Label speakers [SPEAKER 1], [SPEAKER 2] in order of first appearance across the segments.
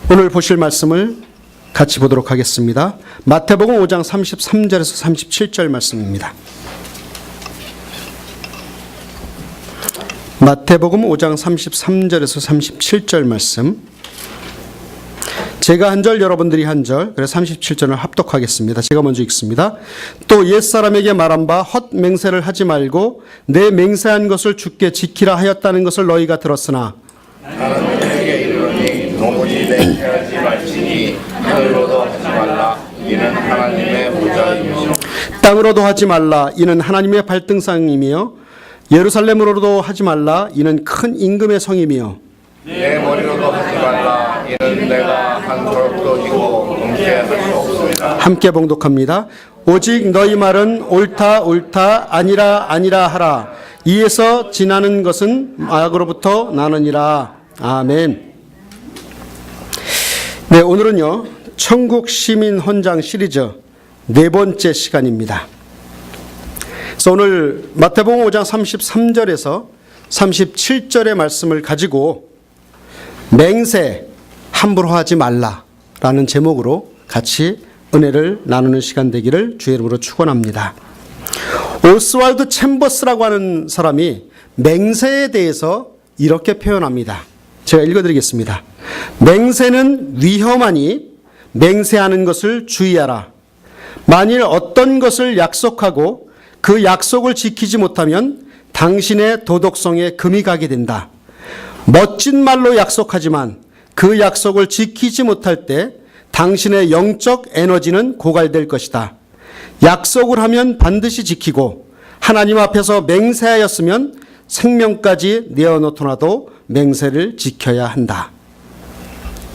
[SPEAKER 1] 오늘 보실 말씀을 같이 보도록 하겠습니다. 마태복음 5장 33절에서 37절 말씀입니다. 마태복음 5장 33절에서 37절 말씀. 제가 한 절, 여러분들이 한 절, 그래서 37절을 합독하겠습니다. 제가 먼저 읽습니다. 또 옛사람에게 말한 바 헛맹세를 하지 말고 내 맹세한 것을 주께 지키라 하였다는 것을 너희가 들었으나
[SPEAKER 2] 나는 너희에게 이르노니 도무지 맹세하지 말지니 땅으로도 하지 말라 이는 하나님의 보좌이며
[SPEAKER 1] 땅으로도 하지 말라 이는 하나님의 발등상이며 예루살렘으로도 하지 말라 이는 큰 임금의 성이며
[SPEAKER 2] 내 머리로도 하지 말라 이는 내가 한 거룩도 이고 범죄할 수 없습니다.
[SPEAKER 1] 함께 봉독합니다. 오직 너희 말은 옳다 옳다 아니라 아니라 하라. 이에서 지나는 것은 악으로부터 나느니라. 아멘. 네, 오늘은요 천국 시민 헌장 시리즈 네 번째 시간입니다. 그래서 오늘 마태복음 5장 33절에서 37절의 말씀을 가지고 맹세 함부로 하지 말라라는 제목으로 같이 은혜를 나누는 시간 되기를 주의 이름으로 축원합니다. 오스왈드 챔버스라고 하는 사람이 맹세에 대해서 이렇게 표현합니다. 제가 읽어드리겠습니다. 맹세는 위험하니 맹세하는 것을 주의하라. 만일 어떤 것을 약속하고 그 약속을 지키지 못하면 당신의 도덕성에 금이 가게 된다. 멋진 말로 약속하지만 그 약속을 지키지 못할 때 당신의 영적 에너지는 고갈될 것이다. 약속을 하면 반드시 지키고 하나님 앞에서 맹세하였으면 생명까지 내어놓더라도 맹세를 지켜야 한다.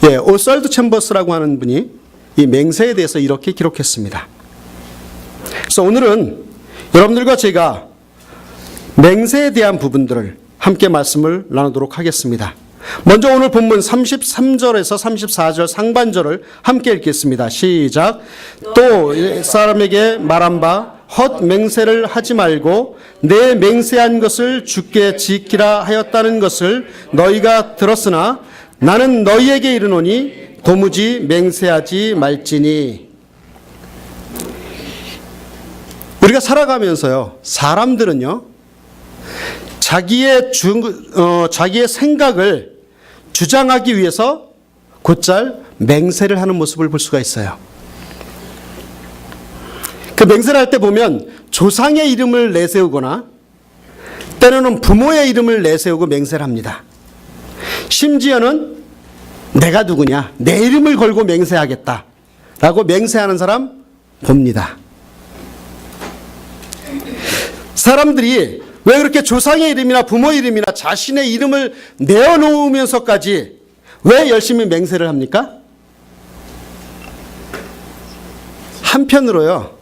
[SPEAKER 1] 예, 오스왈드 챔버스라고 하는 분이 이 맹세에 대해서 이렇게 기록했습니다. 그래서 오늘은 여러분들과 제가 맹세에 대한 부분들을 함께 말씀을 나누도록 하겠습니다. 먼저 오늘 본문 33절에서 34절 상반절을 함께 읽겠습니다. 시작. 또 사람에게 말한 바 헛맹세를 하지 말고 내 맹세한 것을 주께 지키라 하였다는 것을 너희가 들었으나 나는 너희에게 이르노니 도무지 맹세하지 말지니. 우리가 살아가면서요 사람들은요 자기의 생각을 주장하기 위해서 곧잘 맹세를 하는 모습을 볼 수가 있어요. 그 맹세를 할 때 보면 조상의 이름을 내세우거나 때로는 부모의 이름을 내세우고 맹세를 합니다. 심지어는 내가 누구냐, 내 이름을 걸고 맹세하겠다 라고 맹세하는 사람 봅니다. 사람들이 왜 그렇게 조상의 이름이나 부모의 이름이나 자신의 이름을 내어놓으면서까지 왜 열심히 맹세를 합니까? 한편으로요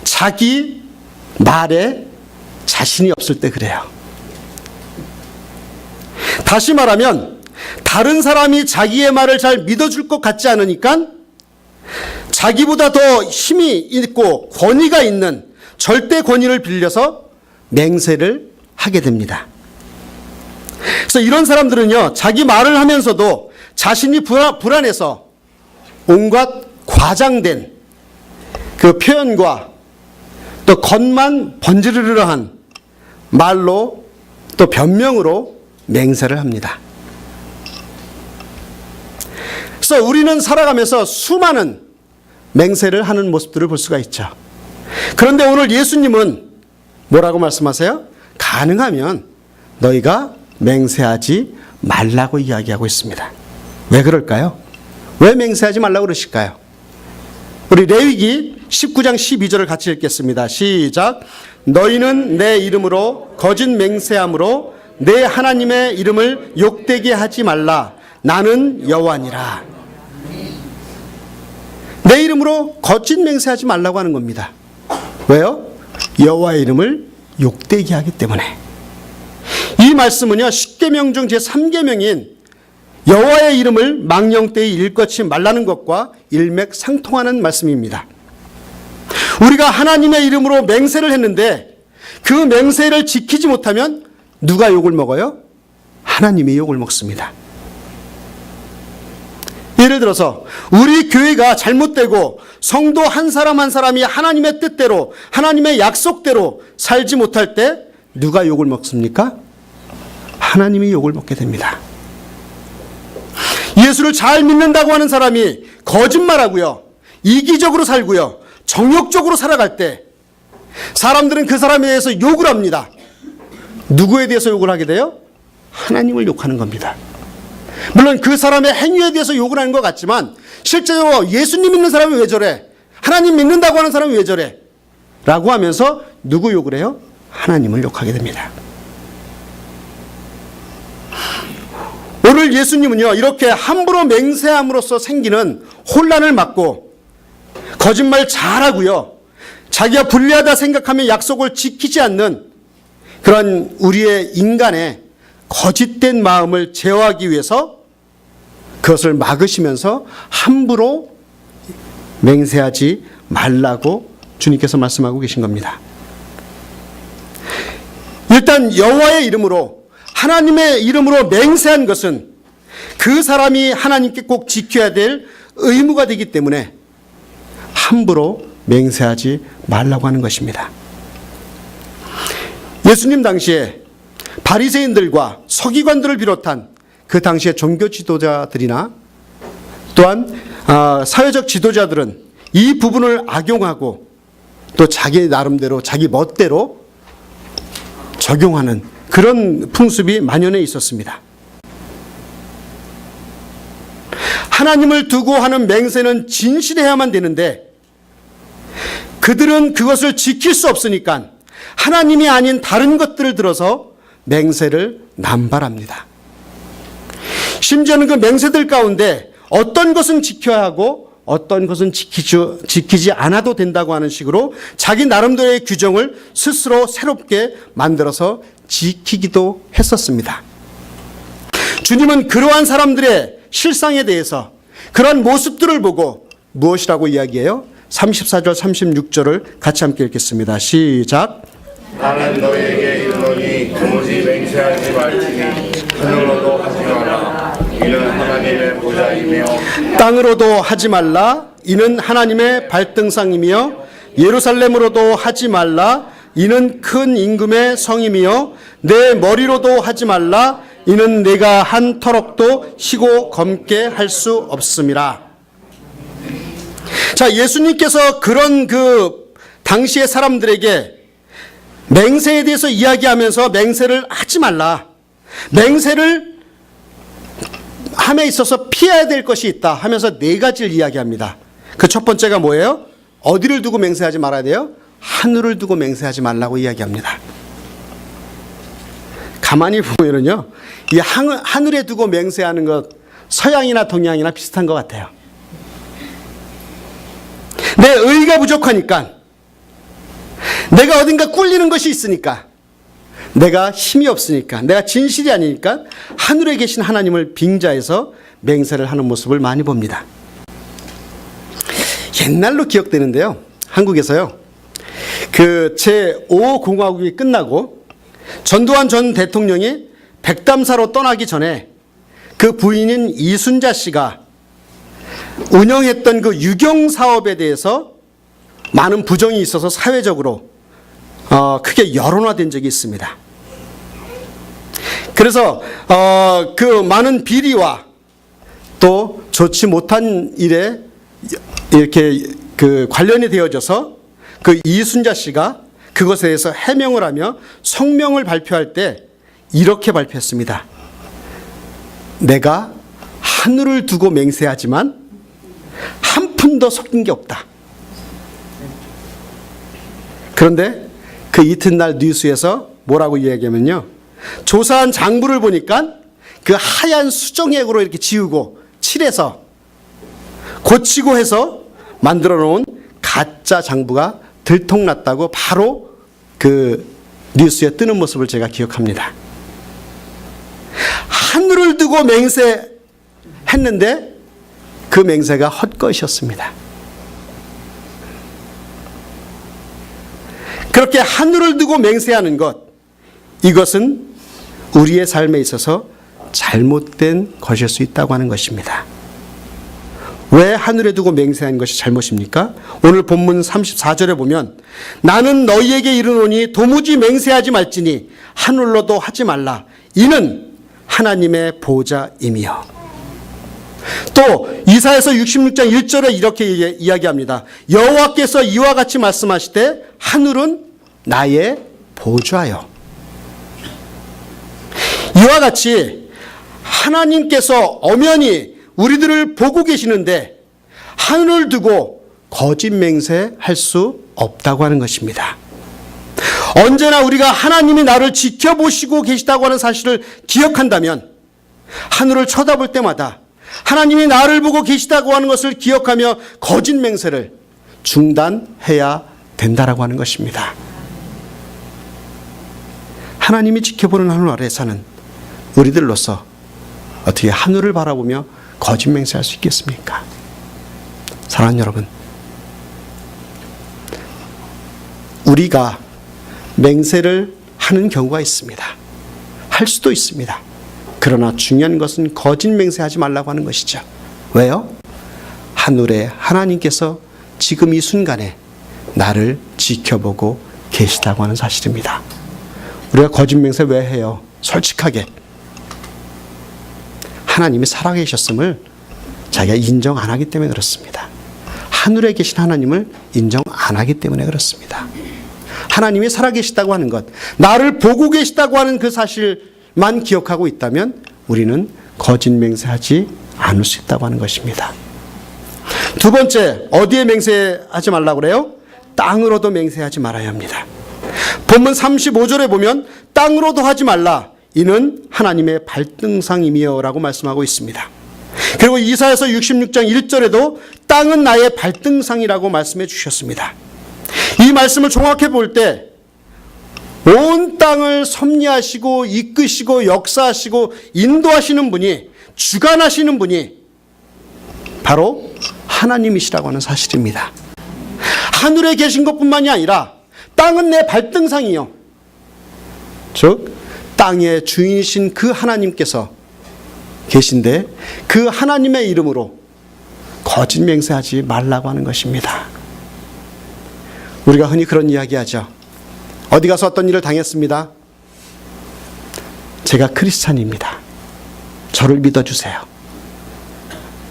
[SPEAKER 1] 자기 말에 자신이 없을 때 그래요. 다시 말하면 다른 사람이 자기의 말을 잘 믿어줄 것 같지 않으니까 자기보다 더 힘이 있고 권위가 있는 절대 권위를 빌려서 맹세를 하게 됩니다. 그래서 이런 사람들은요 자기 말을 하면서도 자신이 불안해서 온갖 과장된 그 표현과 또 겉만 번지르르한 말로 또 변명으로 맹세를 합니다. 그래서 우리는 살아가면서 수많은 맹세를 하는 모습들을 볼 수가 있죠. 그런데 오늘 예수님은 뭐라고 말씀하세요? 가능하면 너희가 맹세하지 말라고 이야기하고 있습니다. 왜 그럴까요? 왜 맹세하지 말라고 그러실까요? 우리 레위기 19장 12절을 같이 읽겠습니다. 시작. 너희는 내 이름으로 거짓 맹세함으로 내 하나님의 이름을 욕되게 하지 말라. 나는 여호와니라. 내 이름으로 거짓 맹세하지 말라고 하는 겁니다. 왜요? 여호와의 이름을 욕되게 하기 때문에. 이 말씀은요 십계명 중 제3계명인 여호와의 이름을 망령되이 일컫지 말라는 것과 일맥상통하는 말씀입니다. 우리가 하나님의 이름으로 맹세를 했는데 그 맹세를 지키지 못하면 누가 욕을 먹어요? 하나님이 욕을 먹습니다. 예를 들어서 우리 교회가 잘못되고 성도 한 사람 한 사람이 하나님의 뜻대로 하나님의 약속대로 살지 못할 때 누가 욕을 먹습니까? 하나님이 욕을 먹게 됩니다. 예수를 잘 믿는다고 하는 사람이 거짓말하고요, 이기적으로 살고요, 정욕적으로 살아갈 때 사람들은 그 사람에 대해서 욕을 합니다. 누구에 대해서 욕을 하게 돼요? 하나님을 욕하는 겁니다. 물론 그 사람의 행위에 대해서 욕을 하는 것 같지만 실제로 예수님 믿는 사람이 왜 저래? 하나님 믿는다고 하는 사람이 왜 저래? 라고 하면서 누구 욕을 해요? 하나님을 욕하게 됩니다. 오늘 예수님은요, 이렇게 함부로 맹세함으로써 생기는 혼란을 막고 거짓말 잘하고요, 자기가 불리하다 생각하면 약속을 지키지 않는 그런 우리의 인간의 거짓된 마음을 제어하기 위해서 그것을 막으시면서 함부로 맹세하지 말라고 주님께서 말씀하고 계신 겁니다. 일단 여호와의 이름으로, 하나님의 이름으로 맹세한 것은 그 사람이 하나님께 꼭 지켜야 될 의무가 되기 때문에 함부로 맹세하지 말라고 하는 것입니다. 예수님 당시에 바리새인들과 서기관들을 비롯한 그 당시의 종교 지도자들이나 또한 사회적 지도자들은 이 부분을 악용하고 또 자기 나름대로 자기 멋대로 적용하는 그런 풍습이 만연해 있었습니다. 하나님을 두고 하는 맹세는 진실해야만 되는데 그들은 그것을 지킬 수 없으니까 하나님이 아닌 다른 것들을 들어서 맹세를 남발합니다. 심지어는 그 맹세들 가운데 어떤 것은 지켜야 하고 어떤 것은 지키지 않아도 된다고 하는 식으로 자기 나름대로의 규정을 스스로 새롭게 만들어서 지키기도 했었습니다. 주님은 그러한 사람들의 실상에 대해서 그러한 모습들을 보고 무엇이라고 이야기해요? 34절 36절을 같이 함께 읽겠습니다. 시작.
[SPEAKER 2] 나는 너에게 이르노니 도무지 맹세하지 말지니 하늘로도 하지 마라. 이는 하나님의 보좌이며
[SPEAKER 1] 땅으로도 하지 말라. 이는 하나님의 발등상이며 예루살렘으로도 하지 말라. 이는 큰 임금의 성임이요 내 머리로도 하지 말라. 이는 내가 한 터럭도 희고 검게 할 수 없음이라. 자, 예수님께서 그런 그 당시의 사람들에게 맹세에 대해서 이야기하면서 맹세를 하지 말라, 맹세를 함에 있어서 피해야 될 것이 있다 하면서 네 가지를 이야기합니다. 그 첫 번째가 뭐예요? 어디를 두고 맹세하지 말아야 돼요? 하늘을 두고 맹세하지 말라고 이야기합니다. 가만히 보면은요, 이 하늘에 두고 맹세하는 것 서양이나 동양이나 비슷한 것 같아요. 내 의가 부족하니까, 내가 어딘가 꿀리는 것이 있으니까, 내가 힘이 없으니까, 내가 진실이 아니니까 하늘에 계신 하나님을 빙자해서 맹세를 하는 모습을 많이 봅니다. 옛날로 기억되는데요, 한국에서요, 그 제5공화국이 끝나고 전두환 전 대통령이 백담사로 떠나기 전에 그 부인인 이순자 씨가 운영했던 그 유경 사업에 대해서 많은 부정이 있어서 사회적으로 크게 여론화된 적이 있습니다. 그래서 그 많은 비리와 또 좋지 못한 일에 이렇게 그 관련이 되어져서 그 이순자 씨가 그것에 대해서 해명을 하며 성명을 발표할 때 이렇게 발표했습니다. 내가 하늘을 두고 맹세하지만 한 푼도 섞인 게 없다. 그런데 그 이튿날 뉴스에서 뭐라고 이야기하면요, 조사한 장부를 보니까 그 하얀 수정액으로 이렇게 지우고 칠해서 고치고 해서 만들어 놓은 가짜 장부가 들통났다고 바로 그 뉴스에 뜨는 모습을 제가 기억합니다. 하늘을 두고 맹세했는데 그 맹세가 헛것이었습니다. 그렇게 하늘을 두고 맹세하는 것, 이것은 우리의 삶에 있어서 잘못된 것일 수 있다고 하는 것입니다. 왜 하늘에 두고 맹세한 것이 잘못입니까? 오늘 본문 34절에 보면 나는 너희에게 이르노니 도무지 맹세하지 말지니 하늘로도 하지 말라. 이는 하나님의 보좌임이여. 또 이사야서 66장 1절에 이렇게 이야기합니다. 여호와께서 이와 같이 말씀하시되 하늘은 나의 보좌여. 이와 같이 하나님께서 엄연히 우리들을 보고 계시는데 하늘을 두고 거짓 맹세할 수 없다고 하는 것입니다. 언제나 우리가 하나님이 나를 지켜보시고 계시다고 하는 사실을 기억한다면 하늘을 쳐다볼 때마다 하나님이 나를 보고 계시다고 하는 것을 기억하며 거짓 맹세를 중단해야 된다라고 하는 것입니다. 하나님이 지켜보는 하늘 아래 사는 우리들로서 어떻게 하늘을 바라보며 거짓 맹세할 수 있겠습니까? 사랑하는 여러분, 우리가 맹세를 하는 경우가 있습니다. 할 수도 있습니다. 그러나 중요한 것은 거짓 맹세하지 말라고 하는 것이죠. 왜요? 하늘에 하나님께서 지금 이 순간에 나를 지켜보고 계시다고 하는 사실입니다. 우리가 거짓 맹세 왜 해요? 솔직하게 하나님이 살아계셨음을 자기가 인정 안 하기 때문에 그렇습니다. 하늘에 계신 하나님을 인정 안 하기 때문에 그렇습니다. 하나님이 살아계시다고 하는 것, 나를 보고 계시다고 하는 그 사실만 기억하고 있다면 우리는 거짓 맹세하지 않을 수 있다고 하는 것입니다. 두 번째, 어디에 맹세하지 말라고 그래요? 땅으로도 맹세하지 말아야 합니다. 본문 35절에 보면 땅으로도 하지 말라. 이는 하나님의 발등상이며 라고 말씀하고 있습니다. 그리고 이사야서 66장 1절에도 땅은 나의 발등상이라고 말씀해 주셨습니다. 이 말씀을 종합해 볼 때 온 땅을 섭리하시고 이끄시고 역사하시고 인도하시는 분이, 주관하시는 분이 바로 하나님이시라고 하는 사실입니다. 하늘에 계신 것뿐만이 아니라 땅은 내 발등상이요, 즉 땅의 주인이신 그 하나님께서 계신데 그 하나님의 이름으로 거짓 맹세하지 말라고 하는 것입니다. 우리가 흔히 그런 이야기하죠. 어디 가서 어떤 일을 당했습니다. 제가 크리스찬입니다. 저를 믿어주세요.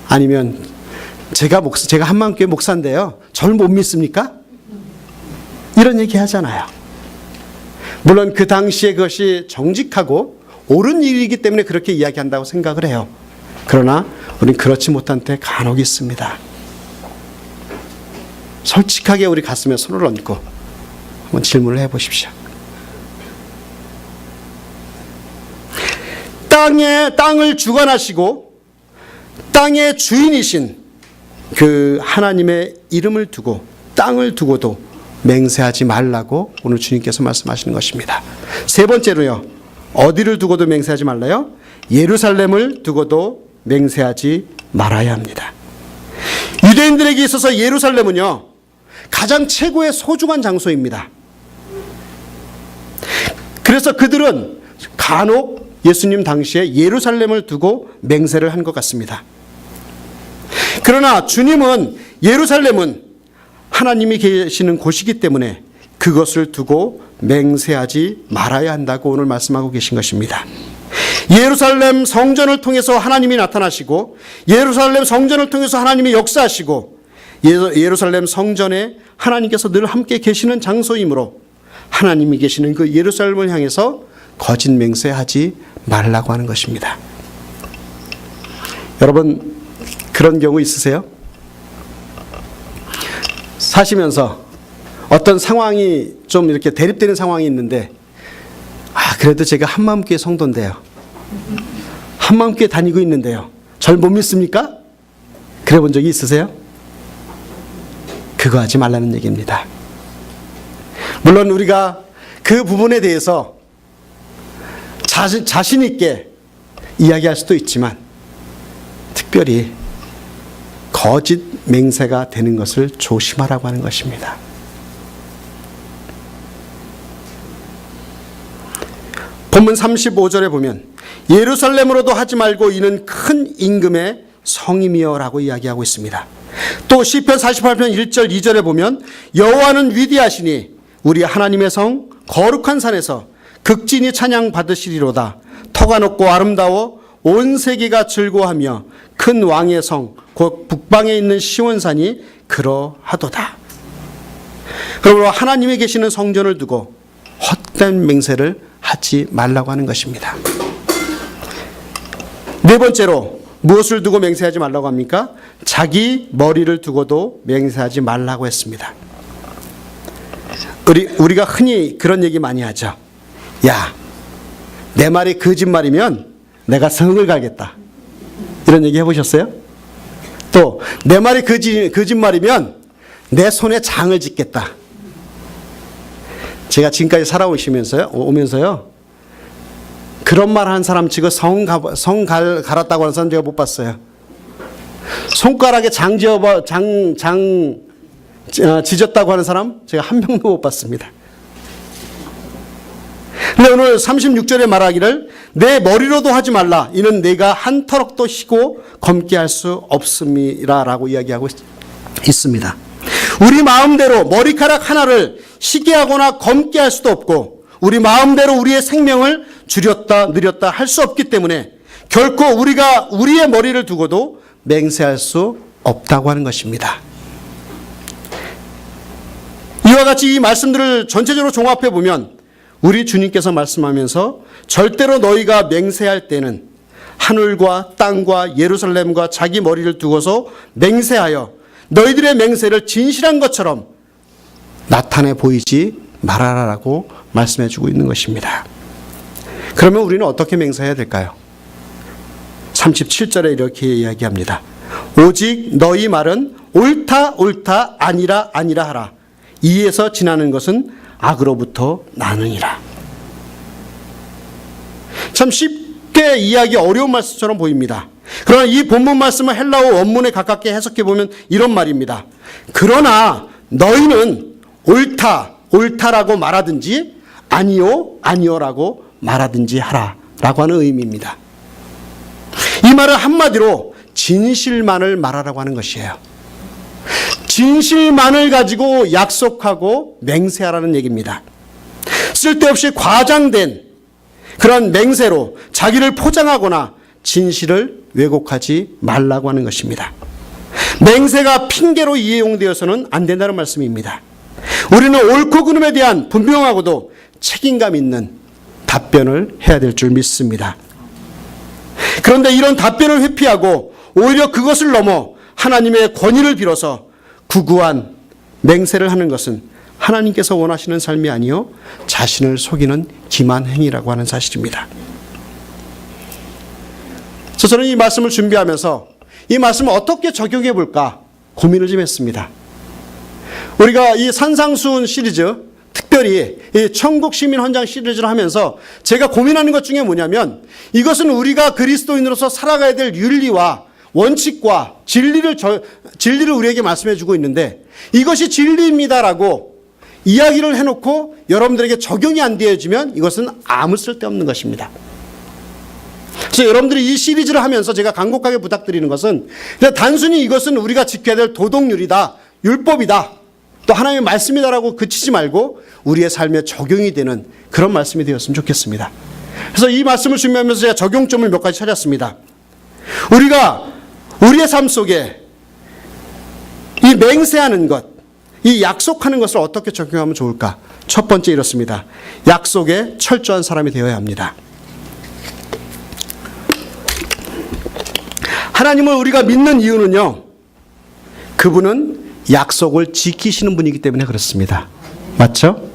[SPEAKER 1] 아니면 제가 한마음교회 목사인데요. 저를 못 믿습니까? 이런 얘기 하잖아요. 물론 그 당시에 그것이 정직하고 옳은 일이기 때문에 그렇게 이야기한다고 생각을 해요. 그러나 우리는 그렇지 못한 때 간혹 있습니다. 솔직하게 우리 가슴에 손을 얹고 한번 질문을 해보십시오. 땅을 주관하시고 땅의 주인이신 그 하나님의 이름을 두고 땅을 두고도 맹세하지 말라고 오늘 주님께서 말씀하시는 것입니다. 세 번째로요. 어디를 두고도 맹세하지 말라요? 예루살렘을 두고도 맹세하지 말아야 합니다. 유대인들에게 있어서 예루살렘은요, 가장 최고의 소중한 장소입니다. 그래서 그들은 간혹 예수님 당시에 예루살렘을 두고 맹세를 한 것 같습니다. 그러나 주님은 예루살렘은 하나님이 계시는 곳이기 때문에 그것을 두고 맹세하지 말아야 한다고 오늘 말씀하고 계신 것입니다. 예루살렘 성전을 통해서 하나님이 나타나시고 예루살렘 성전을 통해서 하나님이 역사하시고 예루살렘 성전에 하나님께서 늘 함께 계시는 장소이므로 하나님이 계시는 그 예루살렘을 향해서 거짓 맹세하지 말라고 하는 것입니다. 여러분, 그런 경우 있으세요? 사시면서 어떤 상황이 좀 이렇게 대립되는 상황이 있는데, 그래도 제가 한마음교회 성도인데요, 한마음교회 다니고 있는데요, 절 못 믿습니까? 그래 본 적이 있으세요? 그거 하지 말라는 얘기입니다. 물론 우리가 그 부분에 대해서 자신 있게 이야기할 수도 있지만 특별히 거짓 맹세가 되는 것을 조심하라고 하는 것입니다. 본문 35절에 보면 예루살렘으로도 하지 말고 이는 큰 임금의 성임이여라고 이야기하고 있습니다. 또 시편 48편 1절 2절에 보면 여호와는 위대하시니 우리 하나님의 성 거룩한 산에서 극진히 찬양 받으시리로다. 터가 높고 아름다워 온 세계가 즐거워하며 큰 왕의 성 곧 북방에 있는 시온산이 그러하도다. 그러므로 하나님이 계시는 성전을 두고 헛된 맹세를 하지 말라고 하는 것입니다. 네 번째로 무엇을 두고 맹세하지 말라고 합니까? 자기 머리를 두고도 맹세하지 말라고 했습니다. 우리가 흔히 그런 얘기 많이 하죠. 야, 내 말이 거짓말이면 내가 성을 가겠다. 이런 얘기 해보셨어요? 또 내 말이 거짓말이면 내 손에 장을 짓겠다. 제가 지금까지 오면서요 그런 말 한 사람 치고 성 갈았다고 하는 사람 제가 못 봤어요. 손가락에 장 지졌다고 하는 사람 제가 한 명도 못 봤습니다. 근데 오늘 36절에 말하기를 내 머리로도 하지 말라. 이는 내가 한 터럭도 희고 검게 할 수 없음이라라고 이야기하고 있습니다. 우리 마음대로 머리카락 하나를 희게 하거나 검게 할 수도 없고 우리 마음대로 우리의 생명을 줄였다 느렸다 할 수 없기 때문에 결코 우리가 우리의 머리를 두고도 맹세할 수 없다고 하는 것입니다. 이와 같이 이 말씀들을 전체적으로 종합해 보면 우리 주님께서 말씀하면서 절대로 너희가 맹세할 때는 하늘과 땅과 예루살렘과 자기 머리를 두고서 맹세하여 너희들의 맹세를 진실한 것처럼 나타내 보이지 말아라라고 말씀해 주고 있는 것입니다. 그러면 우리는 어떻게 맹세해야 될까요? 37절에 이렇게 이야기합니다. 오직 너희 말은 옳다 옳다 아니라 아니라 하라. 이에서 지나는 것은 악으로부터 나느니라. 참 쉽게 이해하기 어려운 말씀처럼 보입니다. 그러나 이 본문 말씀을 헬라어 원문에 가깝게 해석해 보면 이런 말입니다. 그러나 너희는 옳다라고 말하든지 아니요라고 말하든지 하라라고 하는 의미입니다. 이 말은 한마디로 진실만을 말하라고 하는 것이에요. 진실만을 가지고 약속하고 맹세하라는 얘기입니다. 쓸데없이 과장된 그런 맹세로 자기를 포장하거나 진실을 왜곡하지 말라고 하는 것입니다. 맹세가 핑계로 이용되어서는 안 된다는 말씀입니다. 우리는 옳고 그름에 대한 분명하고도 책임감 있는 답변을 해야 될 줄 믿습니다. 그런데 이런 답변을 회피하고 오히려 그것을 넘어 하나님의 권위를 빌어서 구구한 맹세를 하는 것은 하나님께서 원하시는 삶이 아니요 자신을 속이는 기만 행위라고 하는 사실입니다. 그래서 저는 이 말씀을 준비하면서 이 말씀을 어떻게 적용해 볼까 고민을 좀 했습니다. 우리가 이 산상수훈 시리즈, 특별히 이 천국시민헌장 시리즈를 하면서 제가 고민하는 것 중에 뭐냐면 이것은 우리가 그리스도인으로서 살아가야 될 윤리와 원칙과 진리를 우리에게 말씀해 주고 있는데 이것이 진리입니다라고 이야기를 해놓고 여러분들에게 적용이 안 되어지면 이것은 아무 쓸데없는 것입니다. 그래서 여러분들이 이 시리즈를 하면서 제가 간곡하게 부탁드리는 것은 그냥 단순히 이것은 우리가 지켜야 될 도덕률이다, 율법이다, 또 하나님의 말씀이다라고 그치지 말고 우리의 삶에 적용이 되는 그런 말씀이 되었으면 좋겠습니다. 그래서 이 말씀을 준비하면서 제가 적용점을 몇 가지 찾았습니다. 우리가 우리의 삶 속에 이 맹세하는 것, 이 약속하는 것을 어떻게 적용하면 좋을까? 첫 번째 이렇습니다. 약속에 철저한 사람이 되어야 합니다. 하나님을 우리가 믿는 이유는요, 그분은 약속을 지키시는 분이기 때문에 그렇습니다. 맞죠?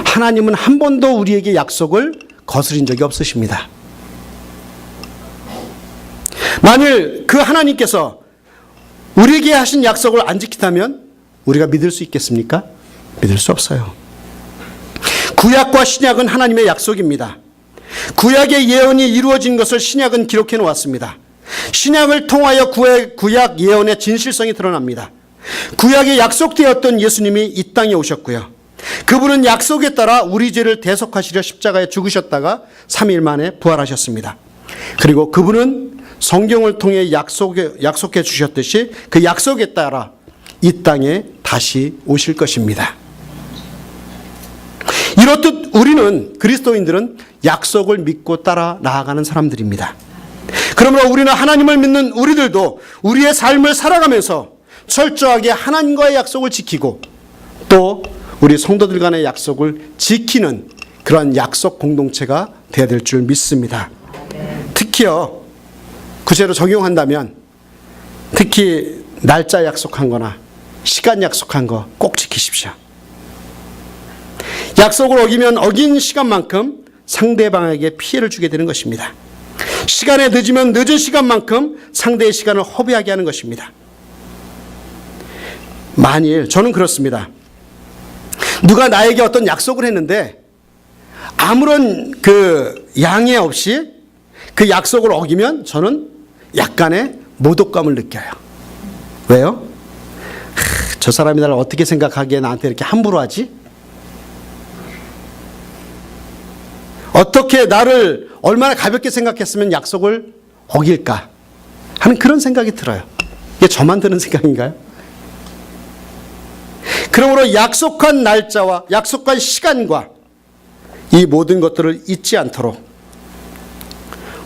[SPEAKER 1] 하나님은 한 번도 우리에게 약속을 거스린 적이 없으십니다. 만일 그 하나님께서 우리에게 하신 약속을 안 지키다면 우리가 믿을 수 있겠습니까? 믿을 수 없어요. 구약과 신약은 하나님의 약속입니다. 구약의 예언이 이루어진 것을 신약은 기록해 놓았습니다. 신약을 통하여 구약 예언의 진실성이 드러납니다. 구약에 약속되었던 예수님이 이 땅에 오셨고요. 그분은 약속에 따라 우리 죄를 대속하시려 십자가에 죽으셨다가 3일 만에 부활하셨습니다. 그리고 그분은 성경을 통해 약속해 주셨듯이 그 약속에 따라 이 땅에 다시 오실 것입니다. 이렇듯 우리는, 그리스도인들은 약속을 믿고 따라 나아가는 사람들입니다. 그러므로 우리는 하나님을 믿는 우리들도 우리의 삶을 살아가면서 철저하게 하나님과의 약속을 지키고 또 우리 성도들 간의 약속을 지키는 그러한 약속 공동체가 되어야 될 줄 믿습니다. 특히요, 구체로 적용한다면 특히 날짜 약속한 거나 시간 약속한 거 꼭 지키십시오. 약속을 어기면 어긴 시간만큼 상대방에게 피해를 주게 되는 것입니다. 시간에 늦으면 늦은 시간만큼 상대의 시간을 허비하게 하는 것입니다. 만일 저는 그렇습니다. 누가 나에게 어떤 약속을 했는데 아무런 그 양해 없이 그 약속을 어기면 저는 약간의 모독감을 느껴요. 왜요? 저 사람이 나를 어떻게 생각하기에 나한테 이렇게 함부로 하지? 어떻게 나를 얼마나 가볍게 생각했으면 약속을 어길까 하는 그런 생각이 들어요. 이게 저만 드는 생각인가요? 그러므로 약속한 날짜와 약속한 시간과 이 모든 것들을 잊지 않도록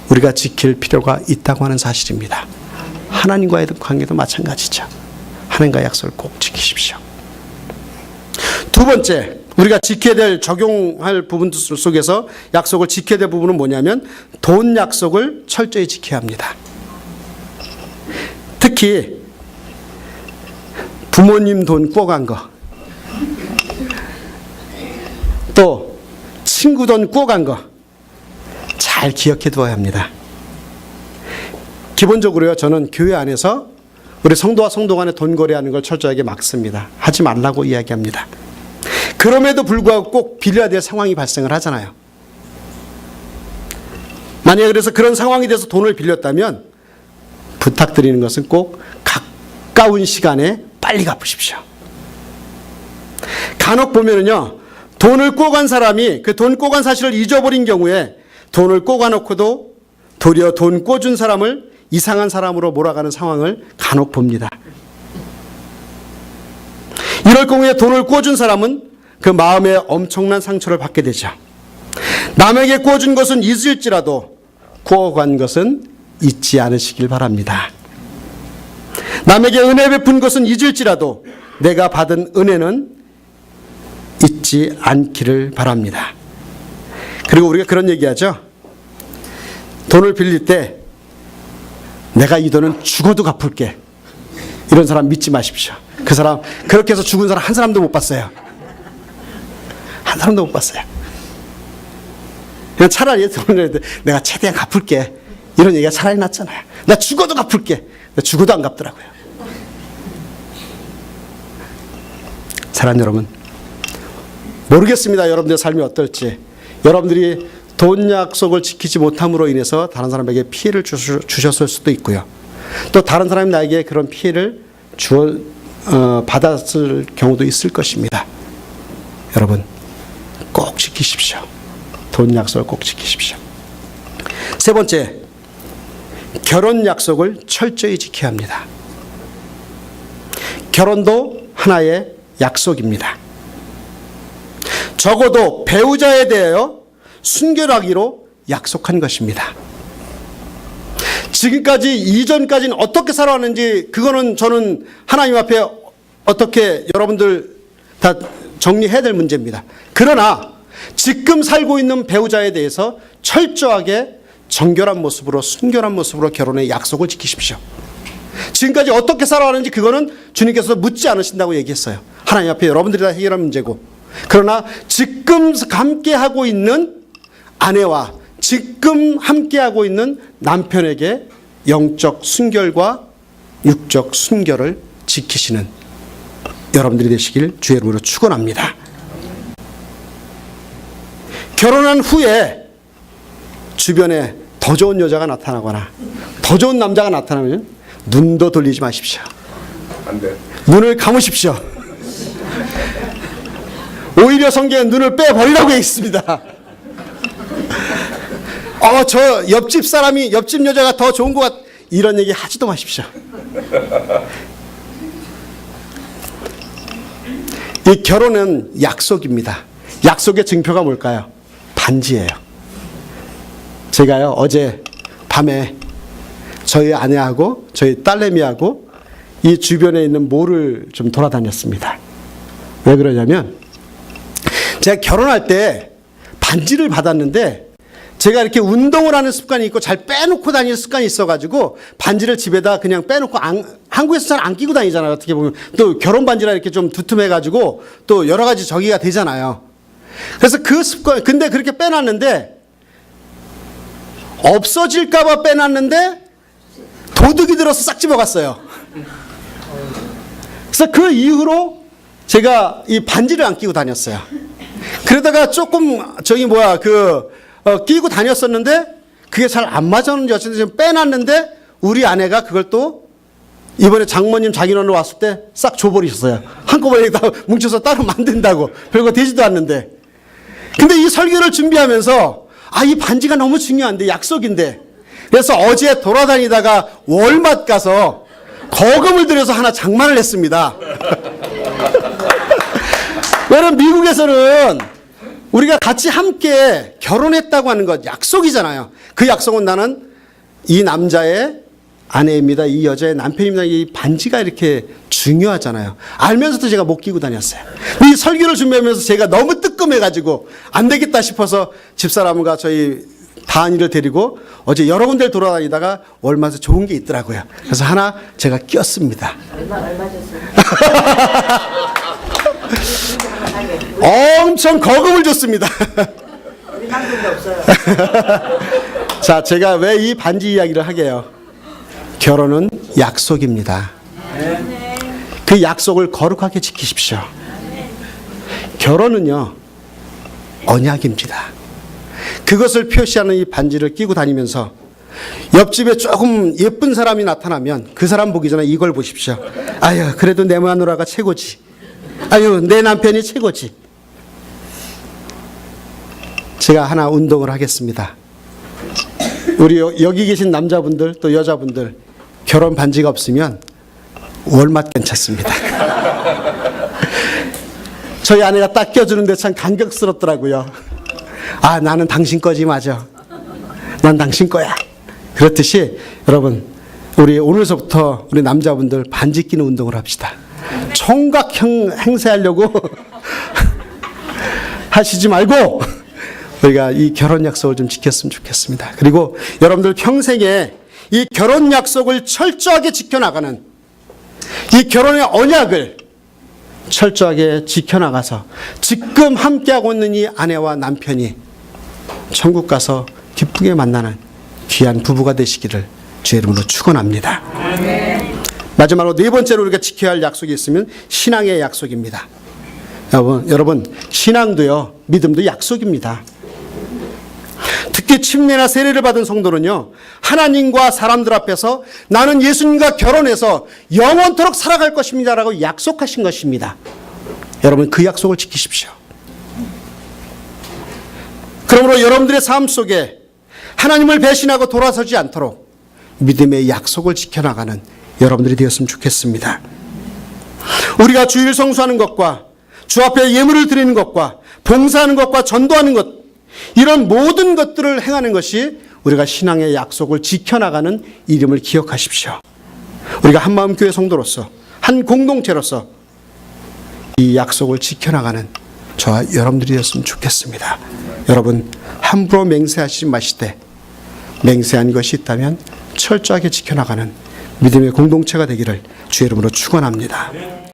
[SPEAKER 1] 우리가 지킬 필요가 있다고 하는 사실입니다. 하나님과의 관계도 마찬가지죠. 하나님과의 약속을 꼭 지키십시오. 두 번째, 우리가 지켜야 될, 적용할 부분들 속에서 약속을 지켜야 될 부분은 뭐냐면 돈 약속을 철저히 지켜야 합니다. 특히 부모님 돈 꿔간 거, 또 친구 돈 꿔간 거 잘 기억해 두어야 합니다. 기본적으로요, 저는 교회 안에서 우리 성도와 성도 간에 돈 거래하는 걸 철저하게 막습니다. 하지 말라고 이야기합니다. 그럼에도 불구하고 꼭 빌려야 될 상황이 발생을 하잖아요. 만약에 그래서 그런 상황이 돼서 돈을 빌렸다면 부탁드리는 것은 꼭 가까운 시간에 빨리 갚으십시오. 간혹 보면은요, 돈을 꿔간 사람이 그 돈 꿔간 사실을 잊어버린 경우에 돈을 꿔가놓고도 도리어 돈 꿔준 사람을 이상한 사람으로 몰아가는 상황을 간혹 봅니다. 이럴 경우에 돈을 꿔준 사람은 그 마음에 엄청난 상처를 받게 되죠. 남에게 꿔준 것은 잊을지라도 꿔간 것은 잊지 않으시길 바랍니다. 남에게 은혜 베푼 것은 잊을지라도 내가 받은 은혜는 잊지 않기를 바랍니다. 그리고 우리가 그런 얘기하죠. 돈을 빌릴 때 내가 이 돈은 죽어도 갚을게. 이런 사람 믿지 마십시오. 그 사람, 그렇게 해서 죽은 사람 한 사람도 못 봤어요. 한 사람도 못 봤어요. 그냥 차라리 돈을 내가 최대한 갚을게. 이런 얘기가 차라리 낫잖아요. 나 죽어도 갚을게. 나 죽어도 안 갚더라고요. 사랑하는 여러분, 모르겠습니다. 여러분들의 삶이 어떨지. 여러분들이 돈 약속을 지키지 못함으로 인해서 다른 사람에게 피해를 주셨을 수도 있고요. 또 다른 사람이 나에게 그런 피해를 받았을 경우도 있을 것입니다. 여러분, 꼭 지키십시오. 돈 약속을 꼭 지키십시오. 세 번째, 결혼 약속을 철저히 지켜야 합니다. 결혼도 하나의 약속입니다. 적어도 배우자에 대하여 순결하기로 약속한 것입니다. 지금까지 이전까지는 어떻게 살아왔는지 그거는 저는 하나님 앞에 어떻게 여러분들 다 정리해야 될 문제입니다. 그러나 지금 살고 있는 배우자에 대해서 철저하게 정결한 모습으로 순결한 모습으로 결혼의 약속을 지키십시오. 지금까지 어떻게 살아왔는지 그거는 주님께서 묻지 않으신다고 얘기했어요. 하나님 앞에 여러분들이 다 해결할 문제고, 그러나 지금 함께하고 있는 아내와 지금 함께하고 있는 남편에게 영적 순결과 육적 순결을 지키시는 여러분들이 되시길 주의 이름으로 축원합니다. 결혼한 후에 주변에 더 좋은 여자가 나타나거나 더 좋은 남자가 나타나면 눈도 돌리지 마십시오.
[SPEAKER 2] 안 돼.
[SPEAKER 1] 눈을 감으십시오. 오히려 성경에 눈을 빼버리라고 되어 있습니다. 저 옆집 사람이, 옆집 여자가 더 좋은 것 이런 얘기 하지도 마십시오. 이 결혼은 약속입니다. 약속의 증표가 뭘까요? 반지예요. 제가요 어제 밤에 저희 아내하고 저희 딸내미하고 이 주변에 있는 몰을 좀 돌아다녔습니다. 왜 그러냐면 제가 결혼할 때 반지를 받았는데 제가 이렇게 운동을 하는 습관이 있고 잘 빼놓고 다니는 습관이 있어가지고 반지를 집에다 그냥 빼놓고 한국에서 잘 안 끼고 다니잖아요. 어떻게 보면 또 결혼 반지라 이렇게 좀 두툼해가지고 또 여러 가지 저기가 되잖아요. 그래서 그 습관, 근데 그렇게 빼놨는데 없어질까봐 빼놨는데 도둑이 들어서 싹 집어갔어요. 그래서 그 이후로 제가 이 반지를 안 끼고 다녔어요. 그러다가 조금 끼고 다녔었는데 그게 잘 안 맞았는지 어쨌든 지금 빼놨는데 우리 아내가 그걸 또 이번에 장모님 자기네로 왔을 때 싹 줘버리셨어요. 한꺼번에 다 뭉쳐서 따로 만든다고. 별거 되지도 않는데. 근데 이 설교를 준비하면서 이 반지가 너무 중요한데 약속인데 그래서 어제 돌아다니다가 월마트 가서 거금을 들여서 하나 장만을 했습니다. 왜냐면 미국에서는 우리가 같이 함께 결혼했다고 하는 것 약속이잖아요. 그 약속은 나는 이 남자의 아내입니다. 이 여자의 남편입니다. 이 반지가 이렇게 중요하잖아요. 알면서도 제가 못 끼고 다녔어요. 이 설교를 준비하면서 제가 너무 뜨끔해가지고 안 되겠다 싶어서 집사람과 저희 다은이를 데리고 어제 여러 군데를 돌아다니다가 월마트에 좋은 게 있더라고요. 그래서 하나 제가 꼈습니다.
[SPEAKER 3] 얼마 줬어요?
[SPEAKER 1] 엄청 거금을 줬습니다.
[SPEAKER 3] 우리 한국에 없어요.
[SPEAKER 1] 자, 제가 왜 이 반지 이야기를 하게요? 결혼은 약속입니다. 그 약속을 거룩하게 지키십시오. 결혼은요, 언약입니다. 그것을 표시하는 이 반지를 끼고 다니면서 옆집에 조금 예쁜 사람이 나타나면 그 사람 보기 전에 이걸 보십시오. 아유, 그래도 내 마누라가 최고지. 아유, 내 남편이 최고지. 제가 하나 운동을 하겠습니다. 우리 여기 계신 남자분들 또 여자분들 결혼 반지가 없으면 월마트 괜찮습니다. 저희 아내가 딱 껴주는데 참 감격스럽더라고요. 나는 당신 거지 맞아. 난 당신 거야. 그렇듯이 여러분 우리 오늘서부터 우리 남자분들 반지 끼는 운동을 합시다. 총각형 행세하려고 하시지 말고 우리가 이 결혼 약속을 좀 지켰으면 좋겠습니다. 그리고 여러분들 평생에 이 결혼 약속을 철저하게 지켜나가는 이 결혼의 언약을 철저하게 지켜나가서 지금 함께하고 있는 이 아내와 남편이 천국 가서 기쁘게 만나는 귀한 부부가 되시기를 주의 이름으로 축원합니다. 마지막으로 네 번째로 우리가 지켜야 할 약속이 있으면 신앙의 약속입니다. 여러분 신앙도요, 믿음도 약속입니다. 특히 침례나 세례를 받은 성도는요, 하나님과 사람들 앞에서 나는 예수님과 결혼해서 영원토록 살아갈 것입니다라고 약속하신 것입니다. 여러분 그 약속을 지키십시오. 그러므로 여러분들의 삶 속에 하나님을 배신하고 돌아서지 않도록 믿음의 약속을 지켜나가는 여러분들이 되었으면 좋겠습니다. 우리가 주일 성수하는 것과 주 앞에 예물을 드리는 것과 봉사하는 것과 전도하는 것, 이런 모든 것들을 행하는 것이 우리가 신앙의 약속을 지켜나가는 이름을 기억하십시오. 우리가 한마음교회 성도로서 한 공동체로서 이 약속을 지켜나가는 저와 여러분들이 되었으면 좋겠습니다. 여러분 함부로 맹세하시지 마시되 맹세한 것이 있다면 철저하게 지켜나가는 믿음의 공동체가 되기를 주의 이름으로 축원합니다.